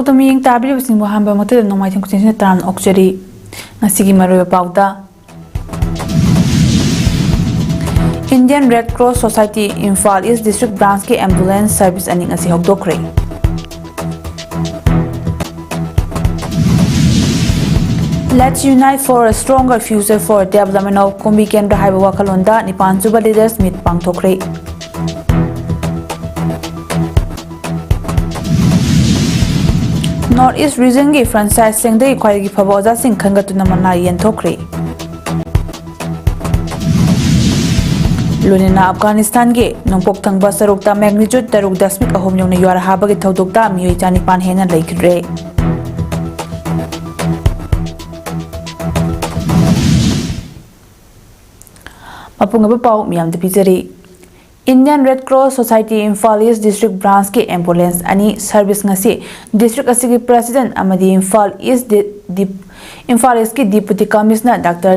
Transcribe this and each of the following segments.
ꯅꯣꯡꯄꯣꯛꯇ ꯃꯤꯠꯌꯦꯡ ꯇꯥꯕꯤꯔꯤꯕꯁꯤꯡꯕꯨ ꯑꯍꯥꯟꯕ ꯃꯛꯇꯗ ꯅꯣꯡꯃꯥꯏꯊꯦꯡ ꯈꯨꯊꯦꯡꯁꯤꯅ ꯇꯔꯥꯝꯅ ꯑꯣꯛꯆꯔꯤ꯫ ꯉꯁꯤꯒꯤ ꯃꯔꯨꯑꯣꯏꯕ ꯄꯥꯎꯗ Indian red cross society Imphal east district ꯕ꯭ꯔꯥꯟꯆꯀꯤ ꯑꯦꯝꯕꯨꯂꯦꯟꯁ ꯁꯔꯚꯤꯁ ꯑꯅꯤ ꯉꯁꯤ ꯍꯧꯗꯣꯛꯈ꯭ꯔꯦ꯫ Let's unite for a stronger future for development of Kumbi Kendra haiba wakhalonda 9th Leaders Meet pangthokre. North East Region gi franchise sengdagi khwaigi phaba oja sing khangatuna mana yenthokre. Lunina Afghanistan gi nongpok thangba sarukta magnitude 6.3 yongna yuar habagi thodokta miyoi 9 hena laikhre. Mapungaba pau miyam de pizari. Indian Red Cross Society Imphal East District Branch ki ambulance ani service ngasi district asigi president amadi Imphal East ki deputy commissioner Dr.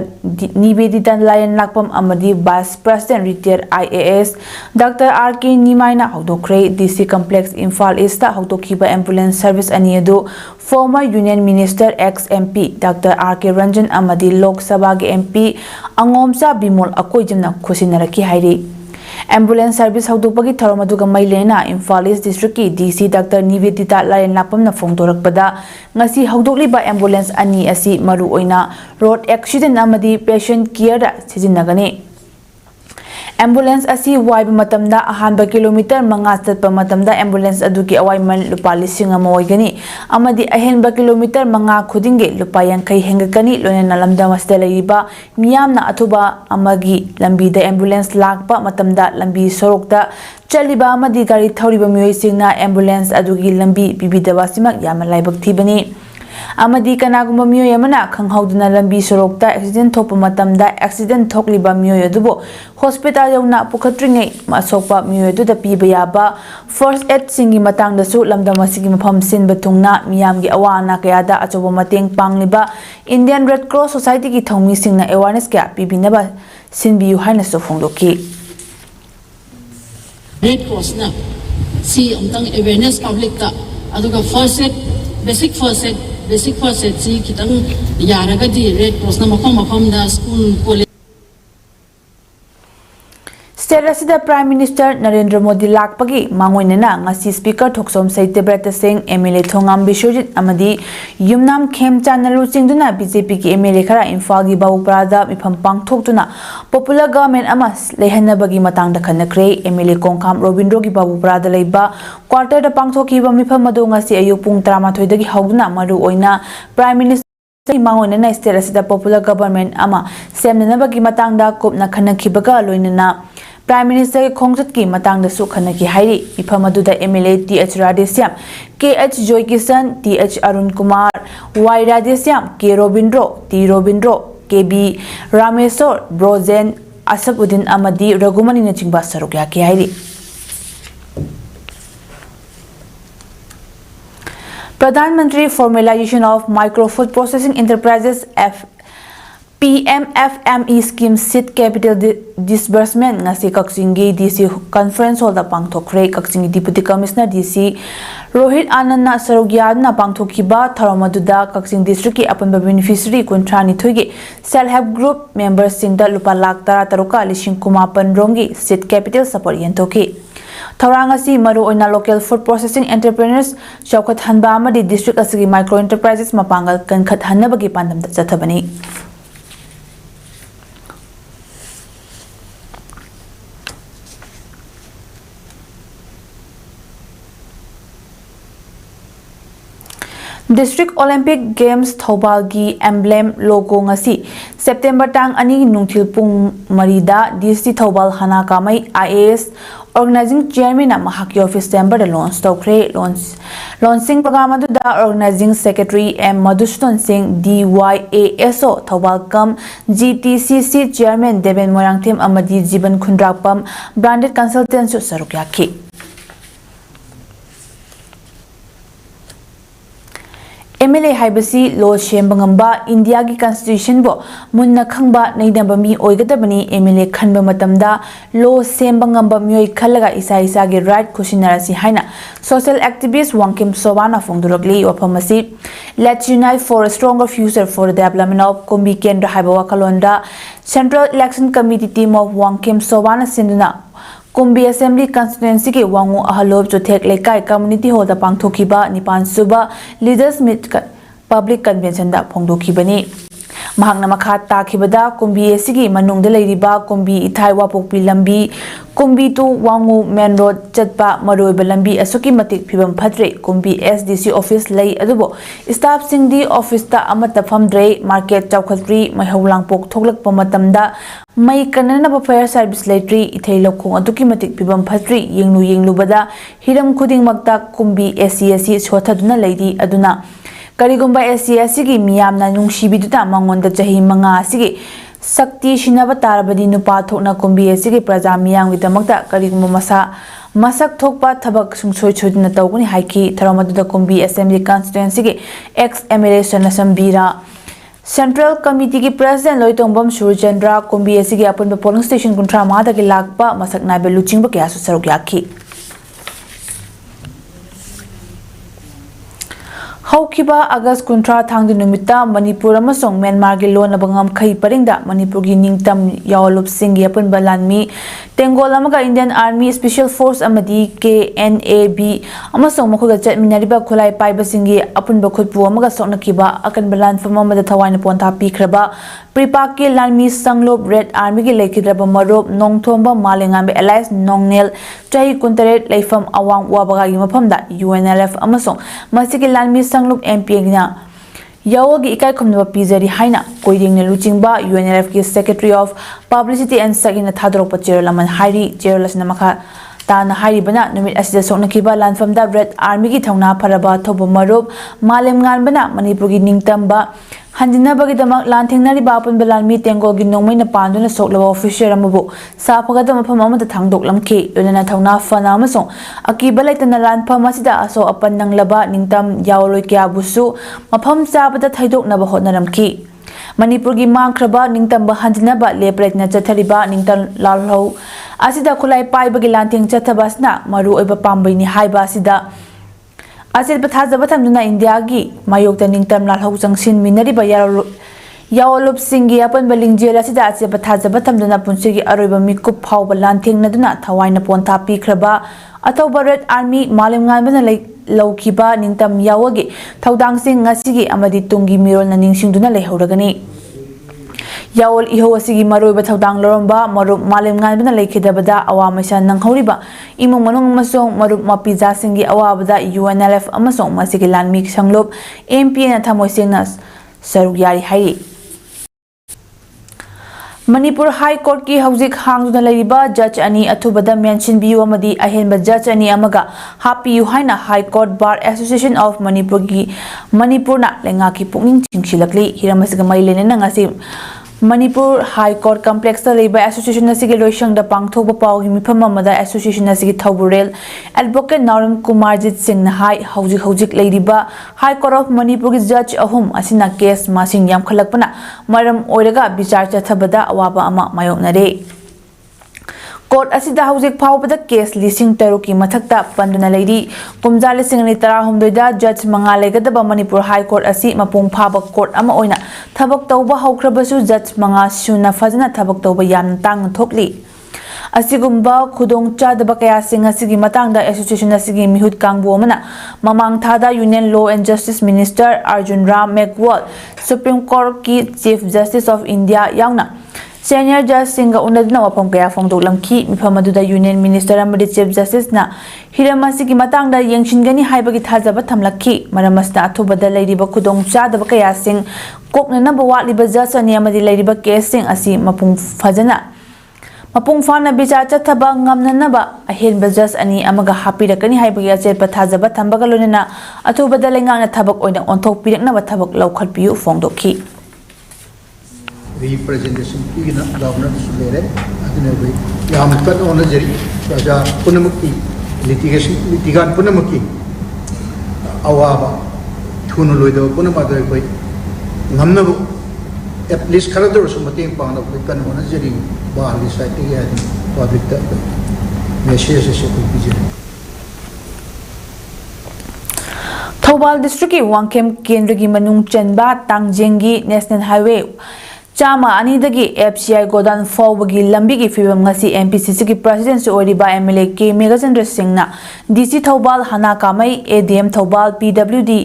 Nivedita Lion Lakpam amadi vice president retired IAS Dr. RK Nimaina hawdokre DC complex Imphal East ta hawdokhiba ambulance service ani adu former union minister ex MP Dr. RK Ranjan amadi Lok Sabha ki MP Angomsa Bimol Akoijamna khusinaraki hairi. Ambulance service hawdokpagi thorom aduga mailena Imphal East district ki DC Dr. Nivedita Lion Lakpamna phongdorakpada ngasi hawdokliba ambulance ani asi maru oina road accident amadi patient care da sijinagani. Ambulance asi waiba matamda ahanba kilometer 5 chatpa matamda ambulance adugi awaiman lupa 1,000 oigani amadi ahenba kilometer 5 khudinge lupa 50 hengakani loina lamda masda laiba miyamna athuba amagi lambi da ambulance lakpa matamda lambi sorokta chaliba amadi gari thoriba miyoi singna ambulance adugi lambi bibidaba simak yama laibak thibani. Amadi kanagumba miyoi amana khanghauduna lambi sorokta accident thokpa matamda accident thokliba miyoi adubo hospital yauna pukhatringai masokpa miyoi aduda piba yaba first aid singi matangda su lamdam asigi mafam sinba thungna miyamgi awana kayada achoba mateng pangliba Indian Red Cross Society ki thongmi singna awareness kya pibinaba sinbiyu haina so phongdoki. Red Cross na si amtang awareness public ta aduga first aid basic first aid si kitang yaragadi Red Cross na mafam da school college. State asida Prime Minister Narendra Modi lakpagi mangoinena ngasi Speaker Thoksom Saityabrata Singh MLA Thongam Bishojit amadi Yumnam Khemcha Nalu Singhduna BJP ki MLA khara Imphal gi Bawuprada mifam pangthoktuna popular government ama lehanabagi matangda khanakre. MLA Kongkham Robindro gi Bawuprada leiba quarter da pangthokhiba mifam adu ngasi ayuk pung 13 dagi hawduna maru oina Prime Minister mangoinena state asida popular government ama semnanabagi matangda kopna khanakhibaga loinana Prime Minister Khongchat ki matang da su khanaki hairi mifam aduda MLA TH Radhesyam KH Joy Kisan TH Arun Kumar Y Radhesyam K Robindro T Robindro KB Ramesor Brozen Asabuddin amadi Ragumani na chingba saruk yaki hairi. Pradhan Mantri Formalization of Micro Food Processing Enterprises PMFME scheme seed capital disbursement ngasi Kaksingi DC conference hall da pangthokre. Kaksingi deputy commissioner DC Rohit Anand Sarogya na pangthokhiba tharamadudha Kaksing district ki apanba beneficiary kuntrani thoigi self help group members singda lupa lakh 13,9 rongi seed capital support yentokhi. Thorangasi maru oina local food processing entrepreneurs chawkhat hanba amadi district asigi micro enterprises mapangal kankhat hanabagi pandamda chathabani. District Olympic Games Thobal gi emblem logo ngasi September tang ani nungthil pung marida DC Thobal Hana Kamai IAS organizing chairman mahaki office chamber da launch tokre. Launching program adu da organizing secretary M Madhusudan Singh DYASO Thobal Kam GTCC chairman Deven Morangthem amadi Jiban Khundrakpam branded consultants saruk yakhi. MLA haibasi law shembangamba India ki constitution bo munna khangba naidamba mi oigadabani MLA khanba matamda law shembangamba mioi khallaga isa ge right khusinarasi haina social activist Wangkim Sobana Fongdurokli wapamasi let's unite for a stronger future for the development of Kombi Kendra haiba wakalonda Central Election Committee team of Wangkim Sobana sinduna Kombi Assembly constituency ke wangu ahalob jothek lekai community hall da pangthokiba nipan suba leaders meet public convention da phongdokibani mahakna makha takhibada Kombi asigi manungda leiriba Kombi ithai wapokpi lambi Kombi tu wangu main road chatpa maroiba lambi asuki matik phibam phatre Kombi SDC office lei adubo staff sing di office ta amata famdre market chawkhatri maihawlangpok thoklakpa matamda mai kanana fire service laitri ithei lokhong aduki matik pibam phatri yenglu bada hiram khuding makta Kombi SCSC sothaduna leidi aduna karigumba SCSC gi miyamna nungsibiduta mangonda chahi manga asigi sakti shinaba tarabadi nupa thokna Kombi SCSC gi praja miyang gidamakta karigumba masak thokpa thabak sungsoi chodina tawguni haiki tharamadda Kombi Assembly constituency gi ex MLA Sanasam Bira Central Committee ki President Loitongpam Surchandra Kombi asigi apunba polling station kuntra ma da ki lakpa masak naibe luchingba kya su saruk yakhi Haukiba August kuntra thangdu numita Manipur amasong Myanmar gi lon abangam khai paringda Manipur gi ningtam yawlup sing gi apunba lanmi Tengol amaga Indian Army Special Force amadi KNAB amasong makhuga chatminariba khulai paiba singi apunba khutpu amaga soknakiba akan balan famama da thawaina ponta pikraba Pripak ki lanmi sanglop Red Army gi lekidraba marob nongthomba malengambe alliance nongnel chahi kuntaret leifam awang wabaga gi mafamda UNLF amasong masigi lanmi sanglop MP gina Yawogi ikai khomnaba pizari haina koiding ne luchingba UNLF ki Secretary of Publicity and Sagina Thadrokpa Cherolaman Hairi Cherolasna makha Tana Hairi bana numit asida soknakiba lanfamda Red Army gi thongna pharaba thobo marob malem ngan bana Manipur gi ningtamba Hanjinabagi damak lanthengnari bapun belalmi Tengol gi nongmai na panduna soklaba officer amabu saphagada mafam amata thangdoklamki yonana thongna fana amasong akiba laitana lanpham asida aso apan nanglaba ningtam yawloi kya busu mafam chabada thaidoknaba hotnaramki Manipur gi mangkraba ningtamba hanjinaba lepretna chathariba ningtam lalhau asida khulai paibagi lantheng chathabasna maru oiba pambaini haiba asida Asil pathajaba thamduna India gi mayokta ningtam lalhau changsin minariba yawolup singi apan balingjela sida asil pathajaba thamduna punsigi aroiba mikup phawba lanthengna thawaina ponta pikraba atauba Red Army malim nganbana lawkiba ningtam yawagi thaudang sing ngasigi amadi tungi mirolna ningsingduna leihoragani Yawol iho asigi maroiba thaudang loromba marup malim nganbana leikidabada awamaisa nanghoriba imung manung amasong marup mapija singi awabada UNLF amasong masigi lanmi sanglop MP na thamoi singna saruk yari hairi Manipur High Court ki hauzik hangduna lariba judge ani athubada mention biu amadi ahenba judge ani amaga happy haina High Court Bar Association of Manipur gi Manipur na lenga ki pungning chingsilakli hiramasiga mailene na ngasi Manipur High Court Complex ta leiba association asigi loisang da pangthokba pawgi mifam amada association asigi thauburel advocate Naram Kumarjit Singh na hai hauzik leiriba High Court of Manipur gi judge ahum asina case masing yam khalakpana maram oiraga bichar chathabada awaba ama mayoknare Court asida hauzik phawbada case lising taruki mathakta panduna leiri kumja lising ni tara humdoida judge mangalegada Manipur High Court asi mapung phaba court ama oina thabak tawba haukrabasu judge manga suna fazana thabak tawba yam tang thokli asigumba khudong chadaba kaya sing asigi matangda association asigi mihut kangbu amana mamang thada Union Law and Justice Minister Arjun Ram Meghwal Supreme Court ki Chief Justice of India yauna Senior Judge Singha unadna wapam kaya phongdoklamki mifamaduda Union Minister amadi Chief Justice na hiramasi ki matangda yengsingani haibagi thajaba thamlakhi maramasna athubada leiriba khudong chadaba kaya sing kokna naba watliba judge ani amadi leiriba case sing asi mapung fana bicha chathaba ngamnanaba ahenba judge ani amaga hapirakani haibagi achepa thajaba thambaga lonena athubada lengana thabak oina onthok piraknaba thabak laukhatpiu phongdokhi representation in government Sulere, Yamkan on the Jerry, Raja Punamuki, litigation, Litigan Punamuki, Awaba, थून लोइदो पुनः मादो कोई नमनबो at least खरदर सु मतें पांगना कोई कन होना जरी बाहरी side के याद पब्लिक दा मैसेज से कोई बीजे थौबाल डिस्ट्रिक्ट की वांगखेम केंद्र की मनुंग चनबा तांगजेंगी नेशनल हाईवे चामा अनीदगी एफसीआई गोदान फौबगी लंबी की फिल्म ngasi एमपीसीसी की प्रेसिडेंट से ओरिबा एमएलए के मेगाचंद्र सिंह ना डीसी थौबाल हना कामई एडीएम थौबाल पीडब्ल्यूडी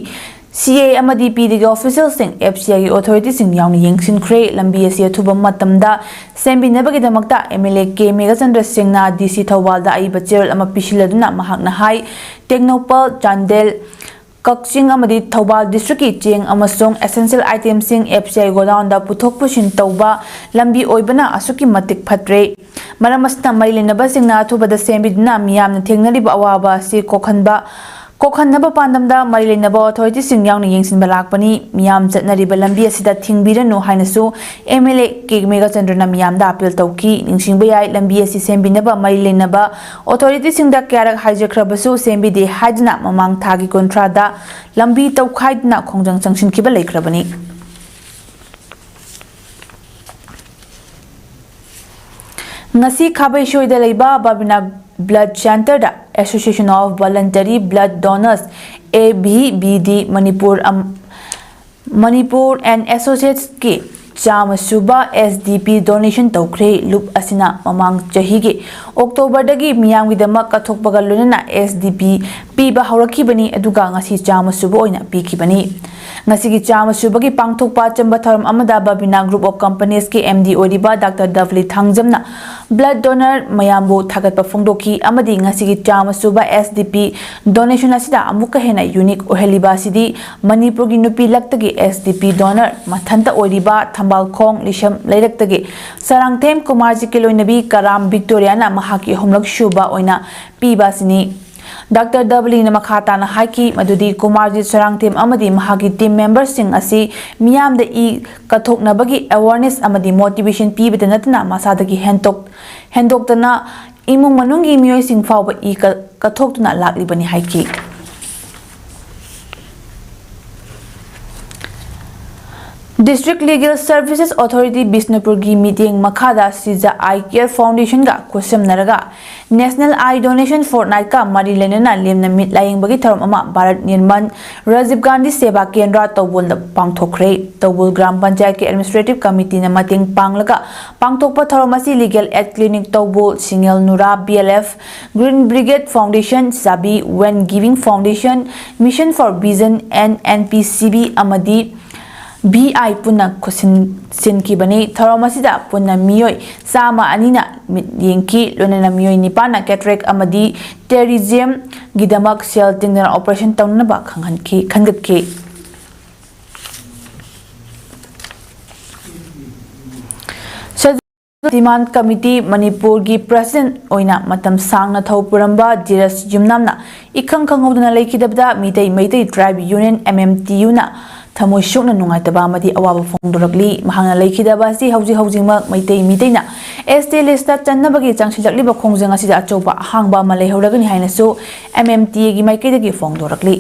सीए अमदी पीडी ऑफिशियल सिंह एफसीआई की अथॉरिटी सिंह यावनी यंगसिनख्रे लंबी असी अथुबा मतमदा सेंबिनबगी दमकता एमएलए के मेगाचंद्र सिंह ना डीसी थौबाल दा आई बचेरल अमा पिसिलदुना महाकना हाई टेक्नोपल चांदेल कक्चिंग अमदी थौबाल डिस्ट्रिक्ट की चेंग अमसोंग एसेंशियल आइटम सिंह एफसीआई गोडाउन दा पुथोक पुशिन तौबा लंबी ओइबना असुकी मतिक फत्रे मरमस्ता मैलेनबा सिंहना अथुबदा सेंबिदुना मियामना थेंगनरिबा अवाबा सि कोखन्नबा पांदमदा मैलेनबा अथॉरिटी सिंह यावना यंगसिनबा लाकपनी मियाम चटनरिबा लंबी असिदा थिंगबिरनो हाइनसु एमएलए के मेगाचंद्रना मियामदा अपील तौकी निंगसिंगबा याय लंबी असि सेंबिनबा मैलेनबा अथॉरिटी सिंहदा क्यारक हाइजख्रबसु सेंबिदे हाइदना ममांग थागी कोंट्रादा लंबी तौखाइदना खोंजंग चंगसिनखिबा लेख्रबनी ngasi khabai shoida leiba babina blood center da association of voluntary blood donors ABBD manipur and associates ki चाम सुबा SDP donation तौख्रे लुप असिना ममांग चहीगे अक्टोबर दगी मियाम गिदमक कथोकपगा लोनना SDP पीबा हौरखिबनी अदुगा ngasi चाम सुबा ओइना पीखिबनी ngasi gi चाम सुबगी पांगथोकपा चंबा थरम अमदा बाबिना ग्रुप ऑफ कंपनीज के MD ओरिबा डॉक्टर डवली थांगजमना ब्लड डोनर मयामबो थागतपा फोंदोकी अमदी ngasi gi चाम सुबा SDP donation असिदा अमुका हेना यूनिक ओहेलिबा सिदी मणिपुर gi नुपी लक्तगी SDP डोनर मथंता ओरिबा थंबालखोंग लिशम लेरक्तगे सरंगथेम कुमार जी के लोइनबी कराम विक्टोरियाना महाकी होमलक शुबा ओइना पीबासिनी डॉक्टर डबली न मखाताना हाकी मदुदी कुमार जी सरंगथेम अमदी महाकी टीम मेंबर्स सिंह असि मियाम द ई कथोकनबगी अवेयरनेस अमदी मोटिवेशन पीबद नतना मसादगी हेंदोक्तना इमुंग मनुंगी मियोय सिंह फावबा ई कथोक्तुना लाक्लिबनी हाकी District Legal Services Authority Bisnupur gi meeting makhada Siza Eye Care Foundation ga kusam naraga National Eye Donation Fortnight ka mari lenana lemna mit laying bagi tharam ama Bharat Nirman Rajiv Gandhi Seva Kendra tawbul da pangthokre tawbul Gram Panchayat ki Administrative Committee na mating panglaga pangthokpa tharam asi Legal Aid Clinic tawbul Single Nura BLF Green Brigade Foundation Sabi When Giving Foundation Mission for Vision and NPCB amadi BI punna kusin sinki bani tharamasida punna miyoi sama anina yengki lonana miyoi nipana cataract amadi pterygium gidamak cell tingna operation tawna ba khangatki Demand Committee Manipur gi President oina matam sangna thau puramba Jiras Jumnamna ikhang khanghodna leikidabda Meitei Tribe Union MMTU na Thamoi shokna nungaitaba amadi awaba phongdorakli mahangna leikidaba si haujima Meitei na ST list ta channabagi changsilakliba khongjang asida achoba hangba ma leihoragani hainasu MMTA gi maikidagi phongdorakli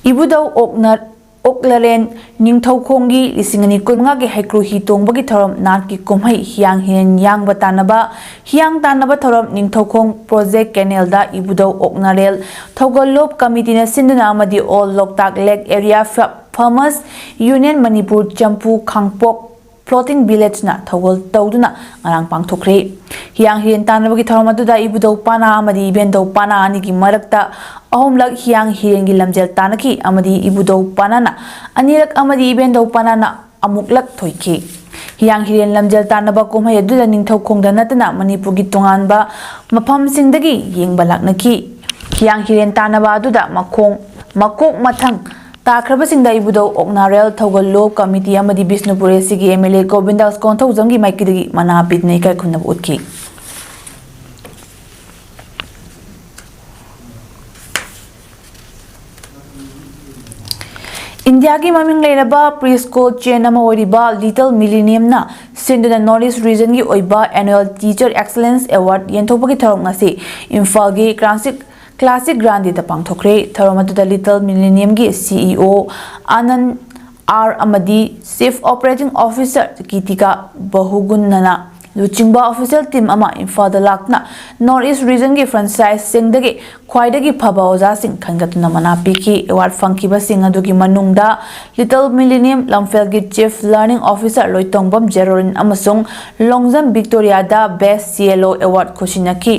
Ibudau Oklaren Ningthaukhongi Lisingani Kulmanga ki Haikru hi tongbagi thorom nat ki kumhai hiang hin yang tanaba thorom Ningthaukhong Project Canal da Ibudau Oknarel Thogolop Committee na sinduna amadi All Loktak Lake Area Farmers Union Manipur Champu Khangpok Floating Village na Thogol Tawduna ngarang pangthokre hiang hin tanabagi thorom aduda Ibudau Pana amadi Ibendau Pana ani ki marakta ahomlak hiang hirengi lamjel tanaki amadi Ibudau Panana anirak amadi Ibendau Panana amuklak thoiki hiang hiren lamjel tanaba kumhai adula ningthaukhongda natana Manipur gi tonganba mafamsingdagi yengba laknaki hiang hiren tanaba aduda makok mathang Takrabasingda Ibudau Oknarel Thogolop Committee amadi Bisnupur sigi MLA Govindas Konthaujangi maikidagi mana bidnei kai khunna utki India ki maming leiraba preschool chain ama oiriba Little Millennium na sinduna Northeast region ki oiba annual Teacher Excellence Award yenthokpagi tharong ngasi Imphal gi classic grandi ta pangthokre tharomatu da Little Millennium gi CEO Anand R amadi Chief Operating Officer Kitika Bahugunnana Luchingba official team ama Imphal da lakna Northeast region gi franchise singdagi khwaidagi phaba oja sing khangatna mana piki award fangkiba sing adugi manungda Little Millennium Lamphel gi Chief Learning Officer Loitongbam Jerorin amasung Longjam Victoria da Best CLO Award khoshinaki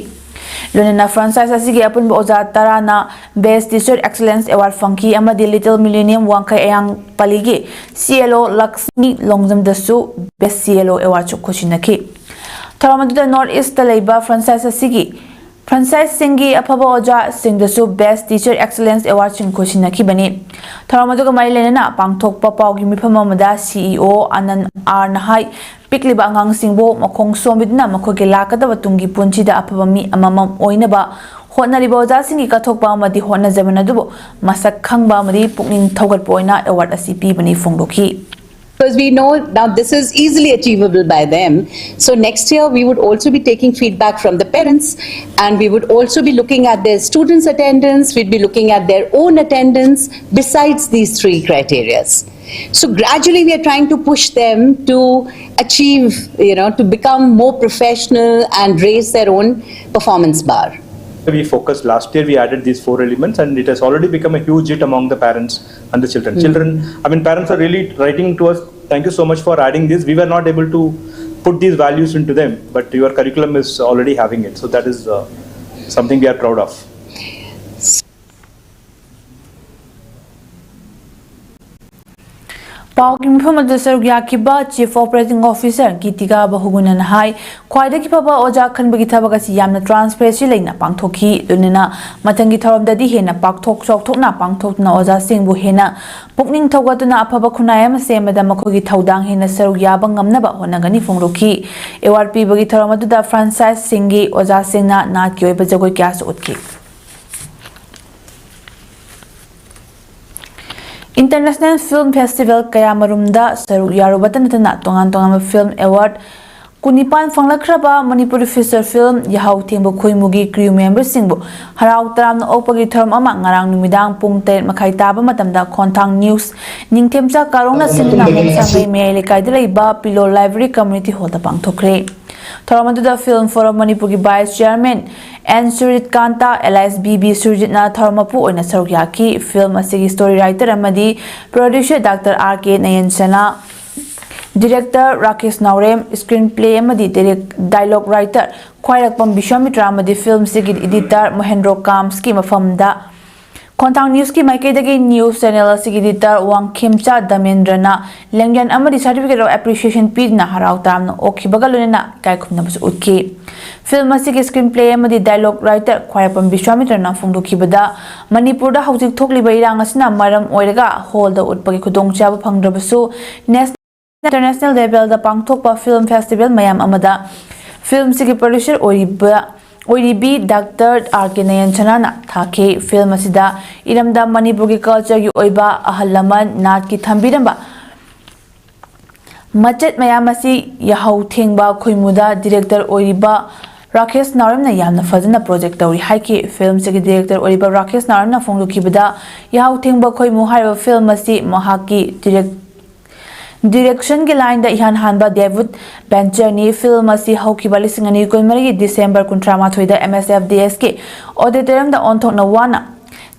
Lunena franchise asigi apun oja tarana Best Teacher Excellence Award fangki amadi Little Millennium wangkai ayang paligi CLO Lakshmi Longjam dasu Best CLO Award khoshinaki Tharamadu North East Talaiba franchise asigi franchise singi apaba oja singdasu Best Teacher Excellence Award khoshinaki bani Tharamadu mailena pangthokpa paugi mifam amada CEO Anand R nahai pikliba angang singbo makhong somidna makhoge lakadaba tungi punchida apaba mi amamam oinaba hotnariba oja singi kathokpa amadi hotna jamana dubo masak khangba amadi pukning thogatpa oina award asi pibani fongdoki. Because we know now this is easily achievable by them. So next year we would also be taking feedback from the parents, and we would also be looking at their students' attendance, we'd be looking at their own attendance besides these three criteria. So gradually we are trying to push them to achieve, to become more professional and raise their own performance bar. We focused last year, we added these 4 elements, and it has already become a huge hit among the parents and the children. Parents are really writing to us, thank you so much for adding this. We were not able to put these values into them, but your curriculum is already having it. So that is something we are proud of. Pauki mifamadu sarugyakiba Chief Operating Officer Kitika Bahugunan hai khwaidagi phaba oja khanbagi thabagasi yamna transparency leina pangthoki dunina matangi tharomdadi hena pakthok chokthokna pangthokna oja singbu hena pukning thogatuna aphaba khunayam semada makhogi thaudang hena sarugyaba ngamnaba honagani fongroki award pibagi tharomadu da franchise singi oja singna na kyoiba jagoi kyas utki International Film Festival Kayamarumda Saruk Yarubatan Tongan Film Award Kunipan Fanglakraba Manipuri feature film Yahau Timbo Koimugi crew members Singbo Harau Taram Opagi Term Amang Ngarang Numidang Pungte Makaitaba Matamda Kontang News Ningtemsa Karona Sinna Mumsangai Mele Kaidilaiba Pilo Library Community Hall Pang Tokre Tharamadu Film Forum Manipuri Vice Chairman and Surit Kanta LSBB Surjitna Tharmapu Oina Sarugyaki film asigi story writer amadi producer Dr. R.K. Nayansana Director Rakesh Naurem screenplay amadi dialogue writer Khwairakpam Bishwamitra amadi film sigi editor Mohendro Kamski mafamda Kontang News ki Maikaidagi News Channel asigi editor Wangkhimcha Damendrana Lengyan amadi certificate of appreciation pidna harau tamna okhibagalunena kaikhumnabusu utki Film asigi screenplay amadi dialogue writer Khwairakpam Bishwamitra na fongdokhibada Manipurda hojik thokliba irang asina maram oiraga hall da utpagi khudongchaba phangdrabasu International level da pangthokpa film festival mayam amada film sigi producer Oiribi Dr. R.K. Nayansana Thake film asida iramda Manipuri culture gi oiba ahalaman nat ki thambiramba Machet mayamasi Yahau Thengba Khoimuda director Oiriba Rakesh Naramna yamna fazana project tawri haiki film sigi director Oiriba Rakesh Naramna fongdokibada Yahau Thengba Khoimu haiba film asi mahaki Direction ki line da ihan hanba David Bencher ni film asi hauki bali singani kulmari December kuntrama thoida MSFDS ke auditorium da onthok na wana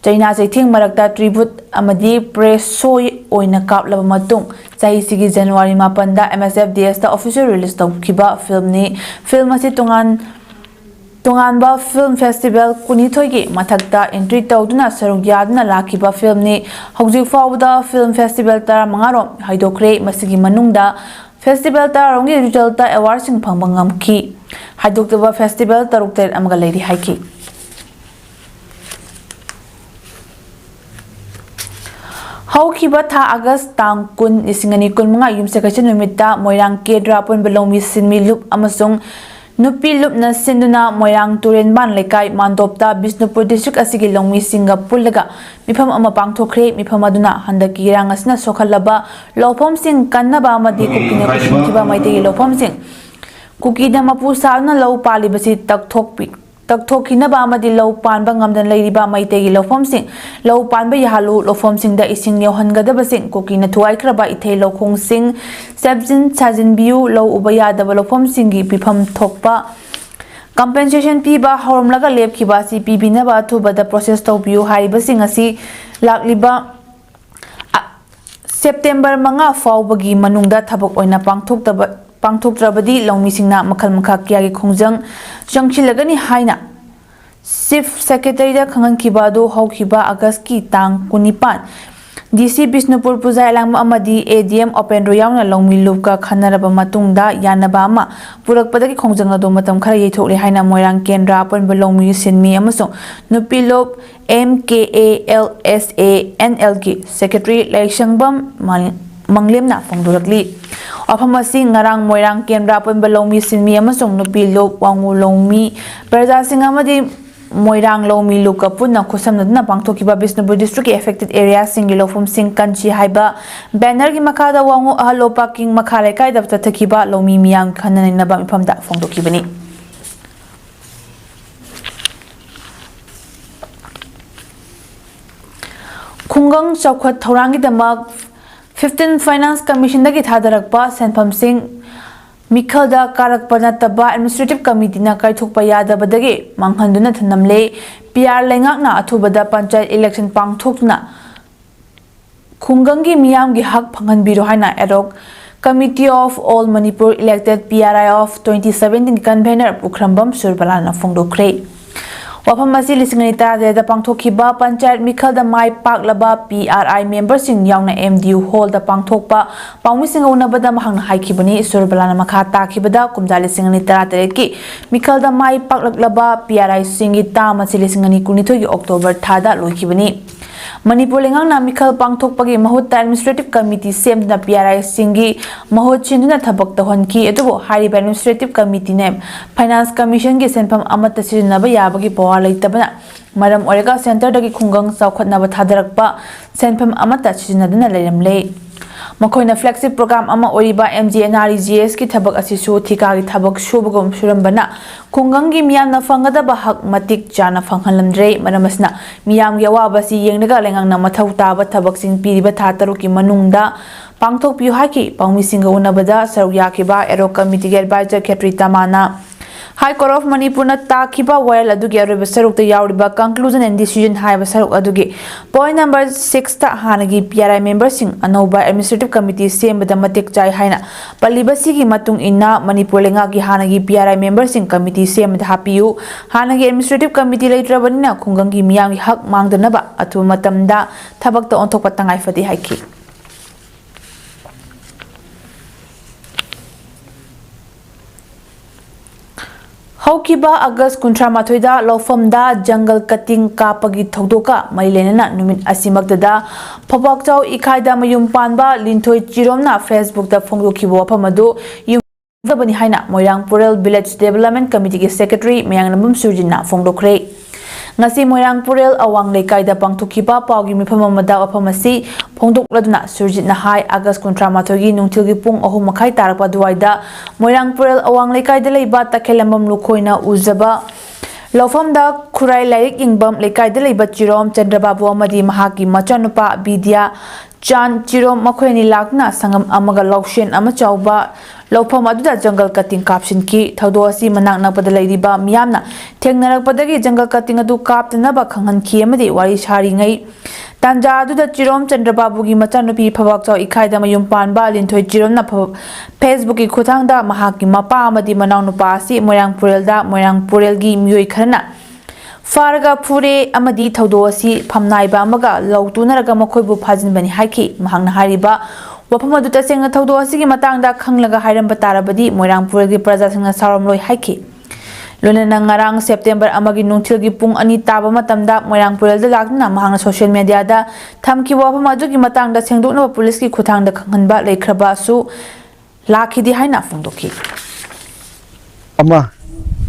China Jaithing marakta tribute amadi press show oina kaplaba matung chai sigi January 8 da MSFDS da official release tawkiba film asi Tonganba Film Festival Kunithoigi mathakta entry tawduna sarugyadna lakiba film ni hojik fawda film festival tar mangarom haidokre masigi manungda festival tarongi result award sing phangbangam ki haidoktaba festival tarukter amaga leiri haiki Haukiba tha August tang kun isingani kun mga yumse kachen numita moirang kedra pon belomi sinmi loop amasung Nupi lupna sinduna moirang turen ban lekai mandopta Bisnupur district asigi longmi singa pullaga mifam ama pangthokre mifam aduna handaki rangasna sokhalaba lofom sing kannaba amadi kupina kusuntiba maitegi lofom sing kukida mapu sauna lau pali basi takthokhinaba amadi lau panba ngamdan leiriba maitegi lofom sing lau panba yahalu lofom sing da ising yohangadaba sing kukina thuaikraba ithei lokhong sing sabjin chajin biu lau ubaya daba lofom singi pifam thokpa compensation piba hormlaga lepkhiba si pibinaba thubada process tawbiu hariba sing asi lakliba September manga faubagi manungda thabak oina pangthoktrabadi longmisingna makhal makha kyagi khongjang changchilagani haina Chief Secretary da khangankhiba do hawkhiba August ki tang 19 DC Bisnupur Pujai Langma amadi ADM Open Ro yauna longmi lupka khanaraba matungda yanaba ama purakpadagi khongjang ado matam khara yeithokle haina Moirang Kendra apon longmi sinmi amasong nupi lop MKALSA NLG Secretary Laishangbam Manglemna Fongdurakli Afamasi ngarang Moirang Kendra apon longmi sinmi amasong nupi lop wangu longmi Praja Singamadi Moirang longmi luka punna khusamna pangthokiba Bisnupur district affected area singi lofum sing kanchi haiba banner gi makada wangu ahalopa king makhale kai dabta thakiba longmi miyang khanana naba mifamda fongdokibani khungang chawkhat thorangi damak 15 finance commission dagi thadarakpa senpham sing Mikhalda Karak Panataba Administrative Committee na kaithokpa yadabadagi manghanduna thanamle PR lengakna athubada panchayat election pangthokna khungangi miyamgi hak phanghanbiro haina adok Committee of All Manipur elected PRI of 2017 convener Pukhrambam Surbalana Fongdokre Wapamasi lisinganita da pangthokhiba panchayat Mikhalda mai paklaba PRI members in yauna MDU hall da pangthokpa pangmising unabada mahang haikibani Surbalana makha takhibada kumja lisinganita tereki Mikhalda mai paklaklaba PRI singita masi lisingani kunitho gi October thada loikibani Manipur lengang Mikhal pangthokpagi mahutta administrative committee semna PRI singi mahut chinduna thabak tahonki etubo hariba administrative committee ne finance commission gi senpham amata sirinaba yabagi power leitabana maram orega center dagi khungang chawkhatnaba thadarakpa senpham amata sirinaduna leiramle Makoina flagship program ama oriba MGNREGS ki thabak asisu thika gi thabak subagum surambana khungangi miyamna fangadaba hak matik jana fanghalamdre maramasna miyam yawa basi yengnaga lengangna mathau taba thabak sing piriba tha taruki manungda pangthok piu haki pangmi singa unabada sarukya kiba ero committee advisor Khetri Tamana High Court of Manipur na takiba while adugi ariba saruk ta yauriba conclusion and decision haiba saruk adugi point number 6 ta hanagi PRI members sing anoba administrative committee sembada matik chai haina paliba sigi matung inna Manipur lenga gi hanagi PRI members sing committee sembada hapiu hanagi administrative committee leitrabanina khungangi miyang hak mangdanaba atu matamda thabak ta onthok patangai fadi haiki Haukiba August Kuntra Mathoida Lofamda Jungle Cutting Kapagi Thodoka Mailena Numin Asimakda Pabakchau Ikaida Mayum Panba Lintoi Chiromna Facebook da Fongdokibo Pamado Yumabani Haina Moirang Purel Village Development Committee Secretary Mayangnambum Surjina Fongdokre Ngasi Moirang Purel Awang Lekai da Pangthokiba Paugi Mipamamada Apamasi Phongdokladuna Surjitna Hai August Kuntra Mathogi Nungthilgi Pung 3:30 tarakpa duaida Moirang Purel Awang Lekai da leiba takhelambam lukhoina uzaba Lofamda Khurai Lairik Ingbam Lekai da leiba Chirom Chandrababu amadi mahaki machanupa Bidya Chan Chirom makhoini lakna sangam amaga lokshen ama chauba Lofam aduda jungle cutting caption ki thaudo asi manak nakpada leiriba miyamna thengnarakpadagi jungle cutting adu kaptanaba khanghan ki amadi wari shari ngai tanja aduda Chirom Chandrababu gi machanupi phawakchau ikhaida mayum panba linthoi Chiromna Facebook ki khuthangda mahaki mapa amadi manaunupa asi Moirang Purel gi miyoi kharna Farga Pure Amadi Taudosi Pamnaiba Amaga Lautunaraga Makoibu Pazin Haiki Mahang Hariba Wapamaduta Singa Taudosi Matanga Kanglaga Hiram Batarabadi Moirang Purgi Prazasinga Saramloi Haiki Lunanangarang September Amagi Nungtilgi Pung Anitaba Matamda Moirang Purel the Lagna Mahang social media da Tamki Wapamaduki Matanga Sengdukno Poliski Kutanga Kanganba Lekraba Su Laki di Haina Fundoki Ama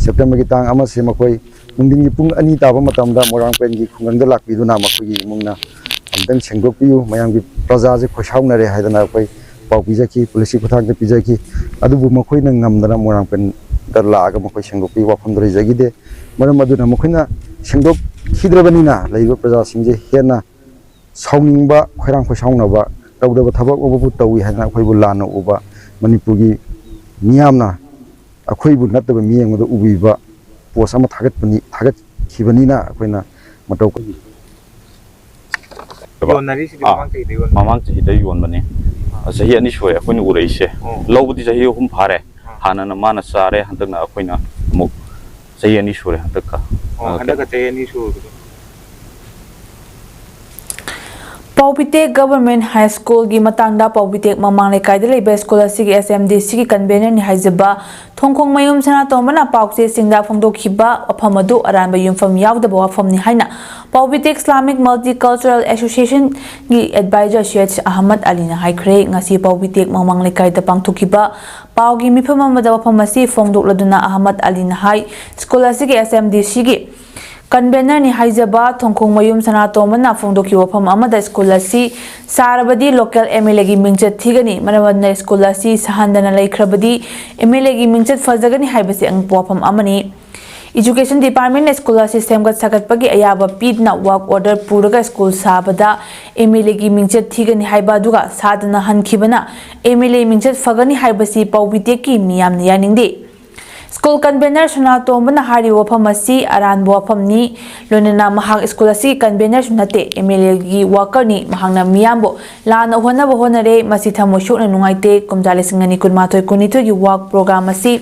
September ki tang ama se makoi nungding gi pung ani taba matamda morang pen gi khungang da lakpiduna makoi gi mungna amdang sengdok piu mayam gi praja je khosaung na re haidana koi pau pijaki police kuthang de pijaki adubu makoi na ngamdana morang pen da laga makoi sengdok pi wafam dre jagi de maram aduna makoi na sengdok khidrabani na laiba praja singje hena sauningba khoirang khosaungnaba tawdaba thabak obu tawi haidana koi bu lana uba manipurgi miyamna akhoi bu nataba miyang da ubiba post ama thagat khibani na akoina matau ko mamang chahi da yon bane chahi ani shoi akoina urei se lobudi chahi hum phare hana na mana sare hantak na akoina muk chahi ani shore hantak ka handak chahi ani shore Paubite Government High School gi matangda Paubite mamang lekai de lebe school asigi SMDC gi convener ni haijaba thongkhong mayum sana tomana paukse singda phongdo khiba aphamadu aranba yumfam yawda bawa famni haina Paubite Islamic Multicultural Association gi advisor Sheikh Ahmad Ali na haikre ngasi Paubite mamang lekai da pangthukiba paugi mifama madawa phamasi phongdok laduna Ahmad Ali na hai school asigi SMDC gi Convener ni haijaba thongkhong mayum sana tomana phongdoki wafam amada school asi sarabadi local MLA gi mingchat thigani manawadna school asi sahandana laikhrabadi MLA gi mingchat fazagani haibasi ang wafam amani Education Department school asi semgat sagatpagi ayaba pidna work order puraga school sabada MLA gi mingchat thigani haiba duga sadana hankhibana MLA mingchat fagani haibasi Paubite ki miyamna yaningde School convener suna tombana hari wafamasi aran wafamni lonena mahang school asi convener sunate MLA gi worker ni mahangna miyambo lana honare masi thamoshu na nungaite kumjale singani kunmathoi kunitho gi work program asi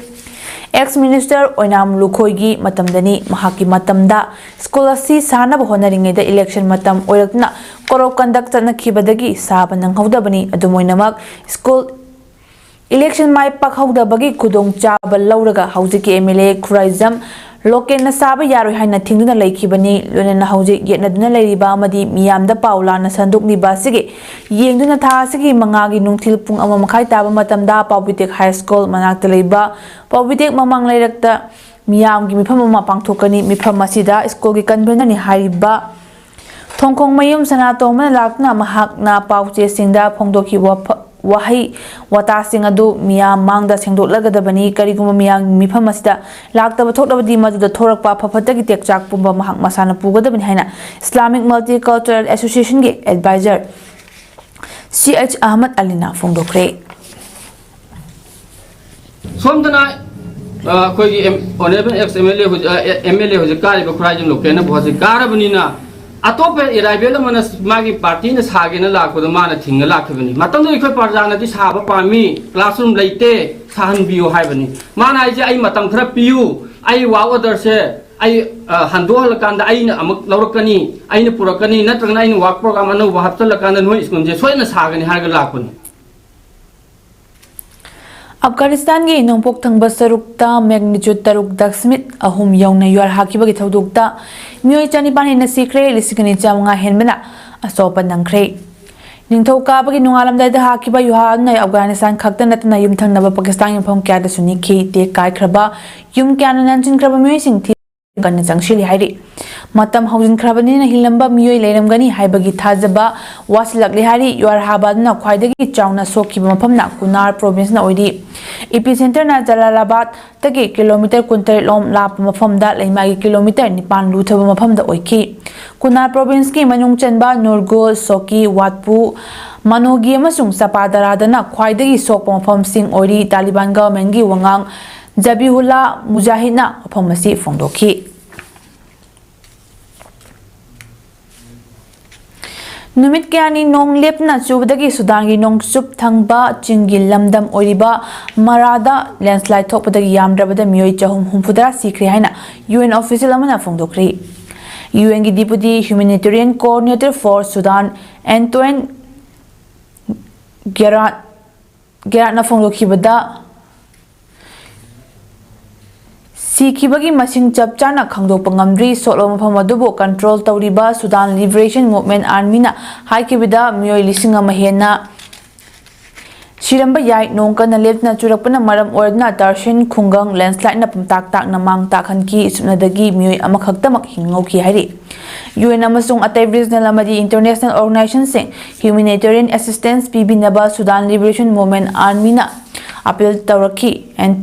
ex minister oinam lukhoi gi matamdani mahaki matamda school asi sana honaringe da election matam oirakna corrupt conduct na khibadagi sabanang haudabani adumoinamak school Election mai pakhauda bagi kudong chaba lauraga haujiki MLA Khuraizam loken na saba yaroi haina thingduna laikhibani lonena haujik yetnaduna lairiba amadi miyamda paula na sandukni basige yengduna tha sigi mangagi nungthil pung ama makhai taba matamda Paubite High School manakta leiba Paubite mamang lairakta miyamgi mifam ama pangthokani mifam asida school gi convener ni hariba thongkhong mayum sana tomana lakna mahakna pauche singda phongdoki wahai wata sing adu miyam mangda sengdok lagadabani kariguma miyam mifam asida laktaba thokdabadi maduda thorakpa phafatagi tekchak pumba mahak masana pugadabani haina Islamic Multicultural Association ge advisor CH Ahmad Ali na phongdokre somdana khoi honorable ex MLA hu kari ba khurajim lokena bhosi karabani na atop arrival mana magi party na sage na lakho da mana thinga lakhibani matang doi khoi parjana di saba pami classroom leite sahan biu haibani mana ai je ai matang khara piu ai wa order se ai hando halakanda ai na amak laurakani ai na purakani natrangna ai work program anu wa hapsalakanda noi skun je soina sagani harga lakhuni Afghanistan gi nongpok thangba sarukta magnitude taruk daksmit ahum yongna yuar hakiba gi thodukta mioi chani ban hina sikre lisigani chamanga henbana asopa nangkre ningthauka bagi nungalam dai da hakiba yuha na Afghanistan khakta natna yum thangnaba Pakistan yumpham kya da suni khi te kai khraba yum kya na nanchin khraba mioi sing thi gan changshili hairi matam haujin khrabani na hilamba mioi leiramgani haibagi thajaba wasilakli hari yuar habadna khwaidagi chauna sokhiba mafamna Kunar province na oidi epicenter na Jalalabad tagi kilometer kuntar lom lap mafamda leimagi kilometer nipan luthaba mafamda oiki Kunar province ki manung chanba Nurgul Soki Watpu Manogi amasung Sapadarada khwaidagi sokpa mafam sing oidi Taliban government gi wangang Zabihullah Mujahidna mafamasi phongdoki Numit kyani nong lepna chubdagi Sudangi nong chup thangba chinggi lamdam oriba marada landslide thokpadagi yamdrabada mioi chahum humfudara sikri haina UN official amana phongdokri UN gi deputy humanitarian coordinator for Sudan Antoine Gerat na phongdokhibada Sikibagi masing chapchana khangdokpa ngamdri solo mafam adubu control tawriba Sudan Liberation Movement Army na haikibida mioi lising ama hena Shiramba yai nong kana lepna churakpana maram oradna darshan khungang landslide na pumtak tak na mang takhan ki sunadagi mioi amakhaktamak hingauki hari. UN amasung atay regional amadi international organization sing humanitarian assistance pibinaba Sudan Liberation Movement Army na appeal tawraki and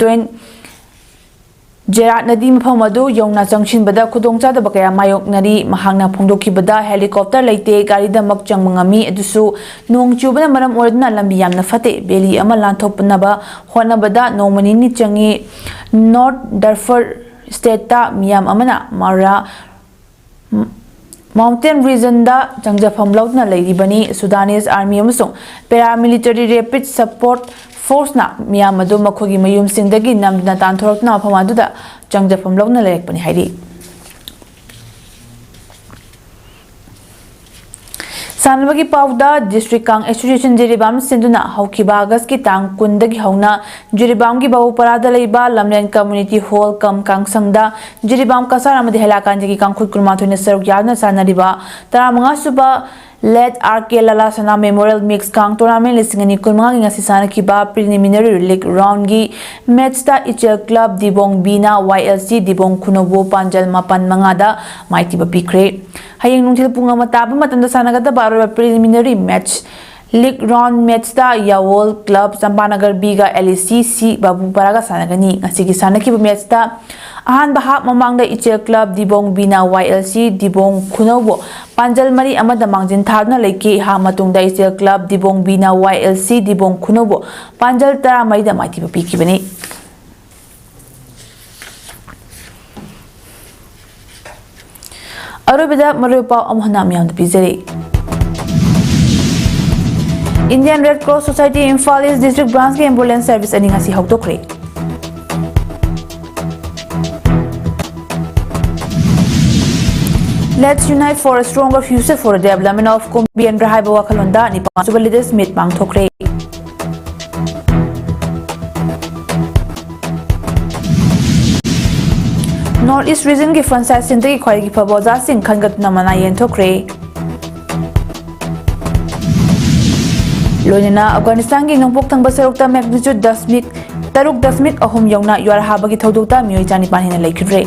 Jerat Nadi Mapamadu Yona Junction Bada Kudongcha the Bakaya Mayok Nadi Mahana Pundoki Bada helicopter Late Garida Makjang Mangami Edusu Nong Chubana Maram Ordna Lambiam Nafate Beli Amalanto Panaba Hona Bada No Manini Changi North Darfur State Miam Amana Mara Mountain region da Jangjafam Lautna Lady Bani Sudanese Army Amusung Paramilitary Rapid Support Force na miyamadu makhogi mayum singdagi namduna tanthorokna phamaduda jangjafam lokna lerekpani hairi Sanbagi Pauda District Kang Association Jiribam Sinduna Haukiba August ki tang kundagi hauna Jiribam ki babu parada leiba Lamlen Community Hall kam Kang Sangda Jiribam kasar amadi helakan jagi kang khud kurmathoina saruk yarna sanariba taramanga suba Let RK Lala Sana Memorial Mix Kang Tournament lisingani kulmanga ngasi sana kiba preliminary league round gi match ta Ichel Club Dibong Bina YLC Dibong Kunobo Panjal Mapan Mangada Mighty Bapikre Hayeng nungtil punga mataba matanda sana gada baro preliminary match League round match ta Yawol Club Sampanagar Biga LEC C Babu Paraga sanagani ngasigi sana kiba match ta Ahan bahap mamangda Ichel Club Dibong Bina YLC Dibong Kunobo Panjal Mari Amada Mangjin Thadna Leki Ha Matungda Ichel Club Dibong Bina YLC Dibong Kunobo Panjal Tara Marida Mighty Papiki Bani Arubida Marupa Amhana Miam the Pizeri Indian Red Cross Society Imphal East District Branch ki ambulance service ani ngasi hawtokre Let's unite for a stronger future for the development of Kumbi and Rahai Bawakalonda Nipan Suba leaders meet Bang Thokre. Northeast region ki franchise center ki khwai ki phaboza sing khangat namana yen Thokre. Loinana Afghanistan ki nongpok thangba sarukta magnitude 10.3 ahum yongna yuar haba ki thodukta mioi chani panhina lekhidre.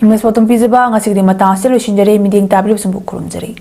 Imas potong pizza ba ngasih di mata hasil usin jari meeting tablet sembuk kurum jari.